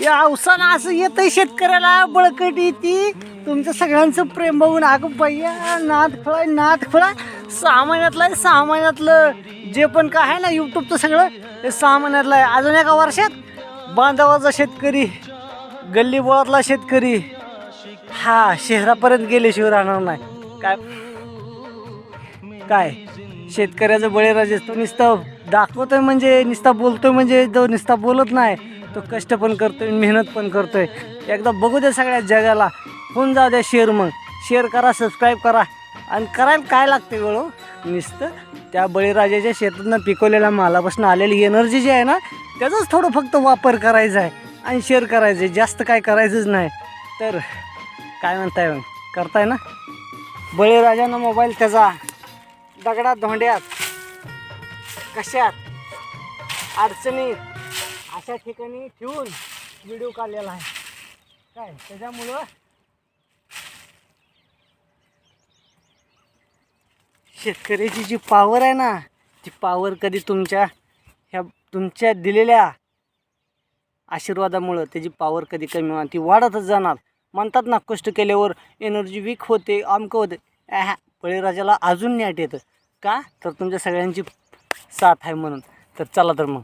या अवसानं असं येतंय शेतकऱ्याला बळकट येते. तुमचं सगळ्यांचं प्रेम बघून अगं भैया नाद खोळाय 6 महिन्यातलं आहे. 6 महिन्यातलं जे पण काय आहे ना यूट्यूबचं सगळं ते 6 महिन्यातलं आहे. अजून एका वर्षात बांधावाचा शेतकरी, गल्ली बोळातला शेतकरी हा शहरापर्यंत गेल्याशिवाय राहणार नाही. काय शेतकऱ्याचं बळीराजा तो नुसतं दाखवतोय म्हणजे नुसता बोलतोय म्हणजे तो नुसता बोलत नाही, तो कष्ट पण करतोय मेहनत पण करतोय. एकदा बघू दे सगळ्या जगाला. होऊन जाऊ द्या शेअर, मग शेअर करा, सबस्क्राईब करा. आणि करायला काय लागते वेळ नुसतं त्या बळीराजाच्या शेतातनं पिकवलेल्या मालापासून आलेली एनर्जी जी आहे ना त्याचाच थोडं फक्त वापर करायचा आहे आणि शेअर करायचं आहे. जास्त काय करायचंच नाही. तर काय म्हणताय मग, करताय ना? बळीराजानं मोबाईल त्याचा दगडात धोंड्यात कशात अडचणीत अशा ठिकाणी ठेवून व्हिडिओ काढलेला आहे. काय त्याच्यामुळं शेतकऱ्याची जी पॉवर आहे ना ती पॉवर कधी तुमच्या दिलेल्या आशीर्वादामुळं त्याची पॉवर कधी कमी होणार, ती वाढतच जाणार. म्हणतात ना कष्ट केल्यावर एनर्जी वीक होते, अमकं होते. बळीराजाला अजून न्याट येतं का तर तुमच्या सगळ्यांची साथ आहे म्हणून. तर चला तर मग